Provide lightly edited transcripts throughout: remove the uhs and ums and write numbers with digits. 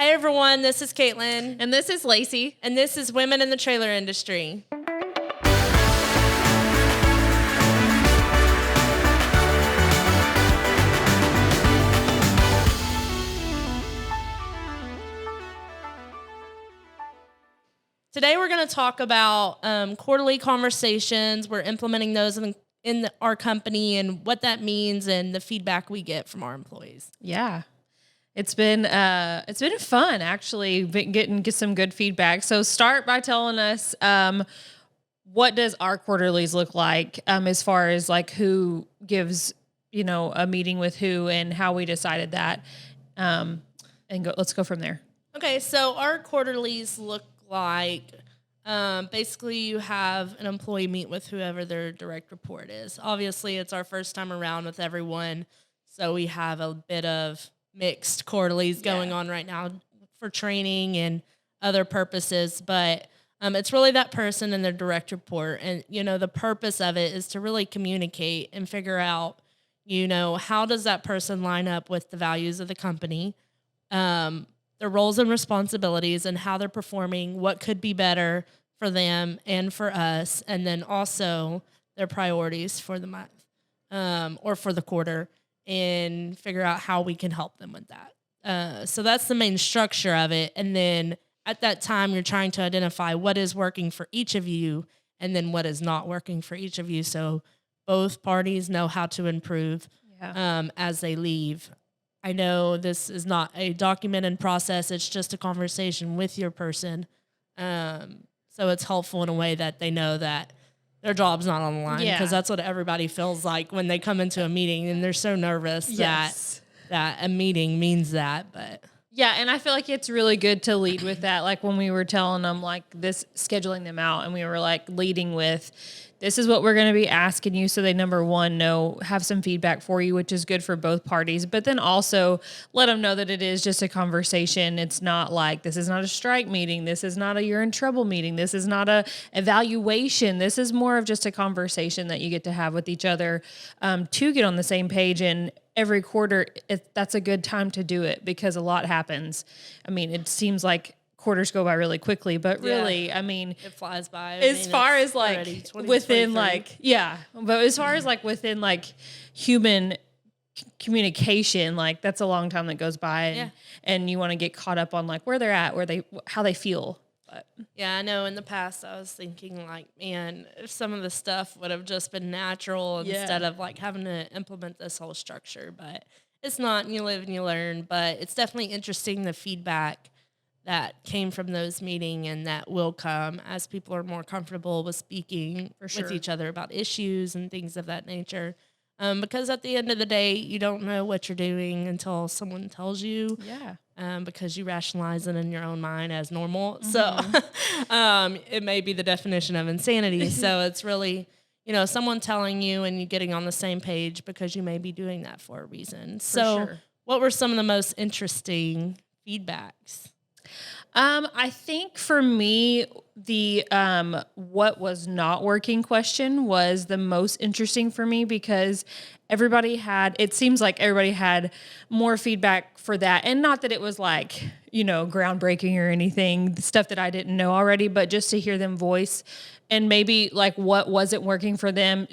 Hey everyone, this is Caitlin. And this is Lacey. And this is Women in the Trailer Industry. Today we're going to talk about quarterly conversations. We're implementing those in our company and what that means and the feedback we get from our employees. Yeah. It's been fun actually getting some good feedback. So start by telling us what does our quarterlies look like as far as like who gives, a meeting with who and how we decided that. Let's go from there. Okay, so our quarterlies look like basically you have an employee meet with whoever their direct report is. Obviously, it's our first time around with everyone, so we have a bit of mixed quarterlies going on right now for training and other purposes, but it's really that person and their direct report. And, the purpose of it is to really communicate and figure out, how does that person line up with the values of the company, their roles and responsibilities and how they're performing, what could be better for them and for us, and then also their priorities for the month or for the quarter, and figure out how we can help them with that. So that's the main structure of it. And then at that time, you're trying to identify what is working for each of you and then what is not working for each of you. So both parties know how to improve as they leave. I know this is not a documented process. It's just a conversation with your person. So it's helpful in a way that they know that their job's not on the line, because that's what everybody feels like when they come into a meeting, and they're so nervous that a meeting means that. But yeah, and I feel like it's really good to lead with that. Like when we were telling them like this, scheduling them out, and we were like leading with, this is what we're going to be asking you. So they, number one, have some feedback for you, which is good for both parties. But then also let them know that it is just a conversation. It's not like, this is not a strike meeting. This is not a you're in trouble meeting. This is not a evaluation. This is more of just a conversation that you get to have with each other to get on the same page. And every quarter, that's a good time to do it because a lot happens. I mean, it seems like quarters go by really quickly, but really, I mean, it flies by. As far as like within like, but as far as like within like human communication, like that's a long time that goes by, and you want to get caught up on like where they're at, how they feel. But yeah, I know in the past I was thinking like, man, if some of the stuff would have just been natural instead of like having to implement this whole structure, but it's not, and you live and you learn. But it's definitely interesting, the feedback that came from those meetings and that will come as people are more comfortable with speaking with each other about issues and things of that nature. Because at the end of the day, you don't know what you're doing until someone tells you. Because you rationalize it in your own mind as normal. Mm-hmm. So it may be the definition of insanity. So it's really, someone telling you and you getting on the same page because you may be doing that for a reason. What were some of the most interesting feedbacks? I think for me, the what was not working question was the most interesting for me, because it seems like everybody had more feedback for that. And not that it was like, groundbreaking or anything, stuff that I didn't know already, but just to hear them voice and maybe like what wasn't working for them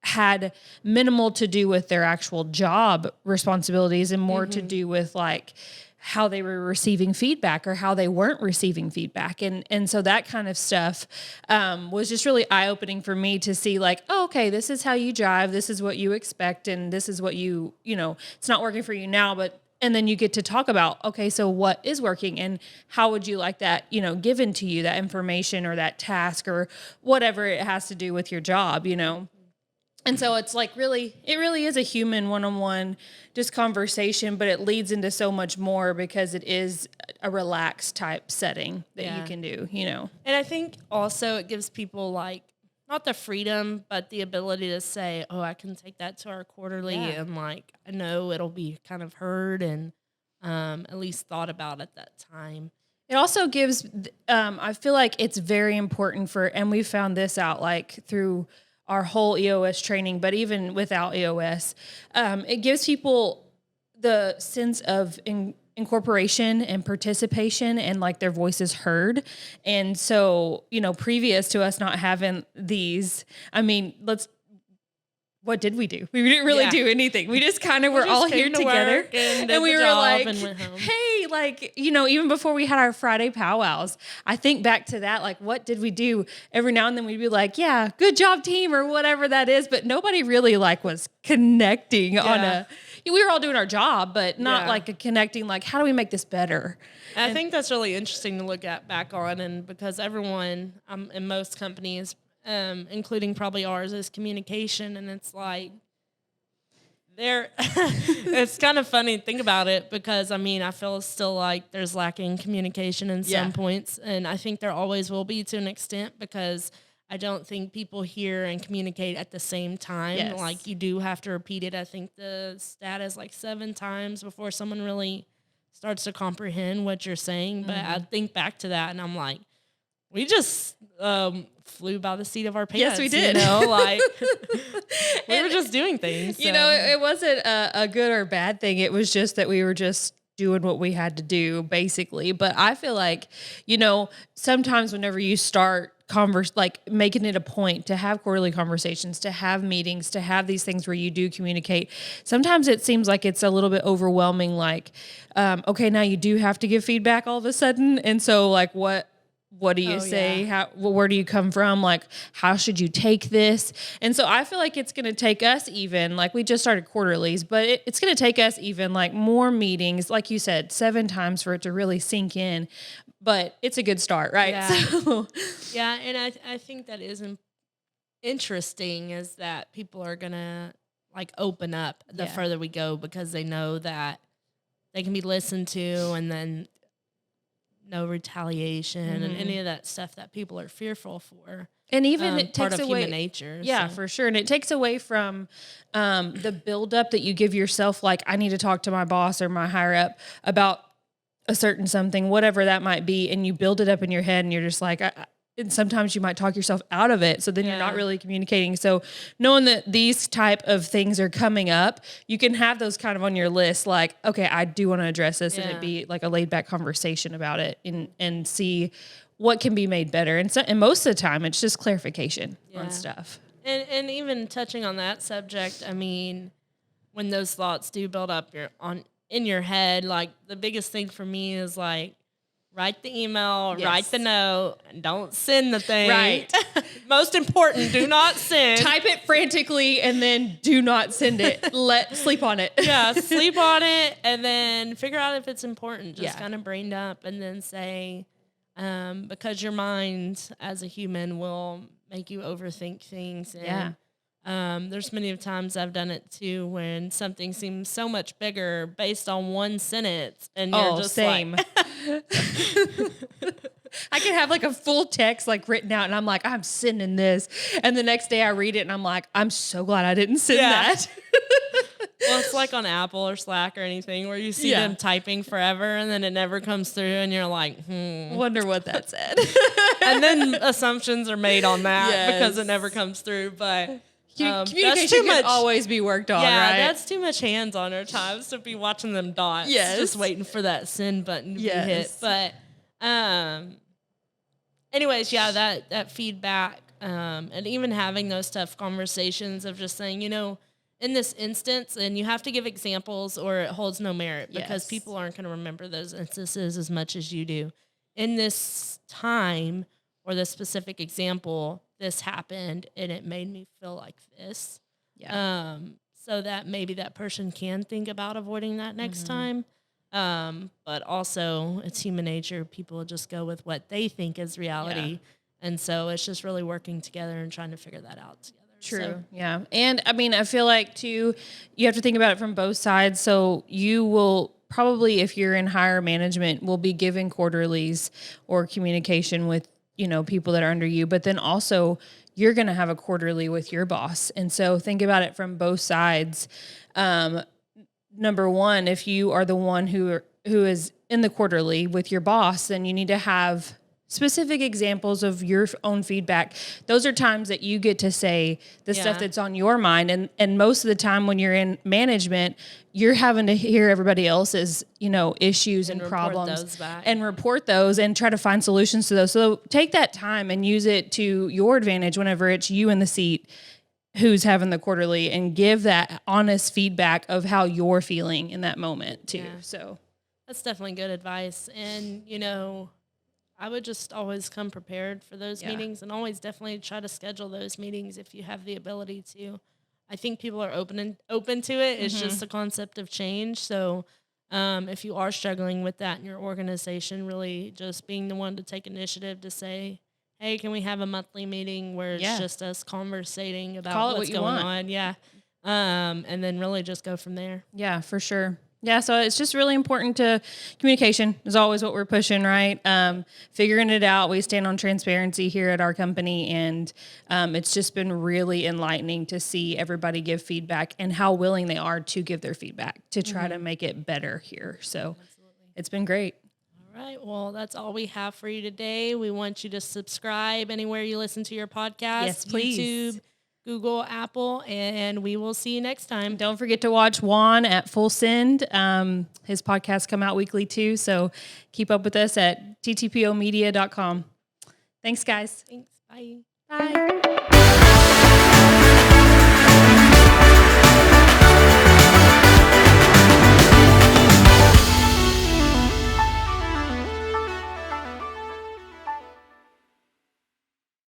had minimal to do with their actual job responsibilities and more to do with like how they were receiving feedback or how they weren't receiving feedback. And so that kind of stuff was just really eye-opening for me to see like, oh, okay, this is how you drive. This is what you expect. And this is what it's not working for you now, and then you get to talk about, okay, so what is working and how would you like that, given to you, that information or that task or whatever it has to do with your job, And so it's like it really is a human one-on-one just conversation, but it leads into so much more because it is a relaxed type setting that you can do, And I think also it gives people like, not the freedom, but the ability to say, oh, I can take that to our quarterly and like, I know it'll be kind of heard and at least thought about at that time. It also gives, I feel like it's very important and we found this out like through our whole EOS training, but even without EOS, it gives people the sense of incorporation and participation and like their voices heard. And so, previous to us not having these, what did we do? We didn't really do anything. We just kind of were all here together and we were like, and went home. hey, like, even before we had our Friday powwows, I think back to that, like, what did we do? Every now and then we'd be like, yeah, good job team or whatever that is. But nobody really like was connecting on we were all doing our job, but not like a connecting, like, how do we make this better? I think that's really interesting to look at back on. And because everyone in most companies, including probably ours, is communication. And it's like, it's kind of funny to think about it because, I feel still like there's lacking communication in some points. And I think there always will be to an extent because I don't think people hear and communicate at the same time. Yes. Like you do have to repeat it. I think the stat is like 7 times before someone really starts to comprehend what you're saying. But I think back to that and I'm like, we just flew by the seat of our pants. Yes, we did. Like we were just doing things. So. It wasn't a good or bad thing. It was just that we were just doing what we had to do, basically. But I feel like, sometimes whenever you start making it a point to have quarterly conversations, to have meetings, to have these things where you do communicate, sometimes it seems like it's a little bit overwhelming. Like, okay, now you do have to give feedback all of a sudden. And so like, what do you say? Yeah. Where do you come from? Like, how should you take this? And so I feel like it's going to take us even, like we just started quarterlies, but it's going to take us even like more meetings, like you said, 7 times for it to really sink in. But it's a good start, right? Yeah. So. Yeah, and I think that is interesting is that people are going to like open up the further we go because they know that they can be listened to and then no retaliation and any of that stuff that people are fearful for. And even it part takes of away human nature. Yeah, so. for sure. And it takes away from the buildup that you give yourself. Like, I need to talk to my boss or my higher up about a certain something, whatever that might be. And you build it up in your head and you're just like, and sometimes you might talk yourself out of it. So then you're not really communicating. So knowing that these type of things are coming up, you can have those kind of on your list. Like, okay, I do want to address this and it be like a laid back conversation about it and see what can be made better. And most of the time it's just clarification on stuff. And even touching on that subject, when those thoughts do build up in your head, like the biggest thing for me is like, write the email, write the note, and don't send the thing. Right. Most important, do not send. Type it frantically and then do not send it. Sleep on it. Yeah, sleep on it and then figure out if it's important. Just kind of brain dump and then say, because your mind as a human will make you overthink things. And, there's many times I've done it too when something seems so much bigger based on one sentence and you're just same. like I can have like a full text like written out and I'm like, I'm sending this. And the next day I read it and I'm like, I'm so glad I didn't send that. Well, it's like on Apple or Slack or anything where you see them typing forever and then it never comes through and you're like, Wonder what that said. And then assumptions are made on that because it never comes through. But communication can always be worked on, yeah, right? that's too much hands on our times to be watching them dots. Yes. Just waiting for that send button to be hit. But anyways, that feedback and even having those tough conversations of just saying, in this instance, and you have to give examples or it holds no merit because people aren't going to remember those instances as much as you do. In this time or this specific example, this happened and it made me feel like this. Yeah. So that maybe that person can think about avoiding that next time. But also it's human nature. People just go with what they think is reality. And so it's just really working together and trying to figure that out together. True. So. Yeah. And I feel like too, you have to think about it from both sides. So you will probably, if you're in higher management, will be given quarterlies or communication with, people that are under you, but then also you're going to have a quarterly with your boss. And so think about it from both sides. Number one, if you are the one who is in the quarterly with your boss, then you need to have specific examples of your own feedback. Those are times that you get to say the stuff that's on your mind. And most of the time when you're in management, you're having to hear everybody else's, issues and problems and report those and try to find solutions to those. So take that time and use it to your advantage whenever it's you in the seat who's having the quarterly, and give that honest feedback of how you're feeling in that moment too. Yeah. So that's definitely good advice. And, I would just always come prepared for those meetings, and always definitely try to schedule those meetings if you have the ability to. I think people are open to it. It's just a concept of change. So if you are struggling with that in your organization, really just being the one to take initiative to say, hey, can we have a monthly meeting where it's just us conversating about what's going on? Yeah. And then really just go from there. Yeah, for sure. Yeah, so it's just really important to communication is always what we're pushing, right? Figuring it out. We stand on transparency here at our company, and it's just been really enlightening to see everybody give feedback and how willing they are to give their feedback to try to make it better here. So it's been great. All right. Well, that's all we have for you today. We want you to subscribe anywhere you listen to your podcast. Yes, please. YouTube, Google, Apple, and we will see you next time. Don't forget to watch Juan at Full Send. His podcasts come out weekly too, so keep up with us at ttpomedia.com. Thanks, guys. Thanks. Bye. Bye.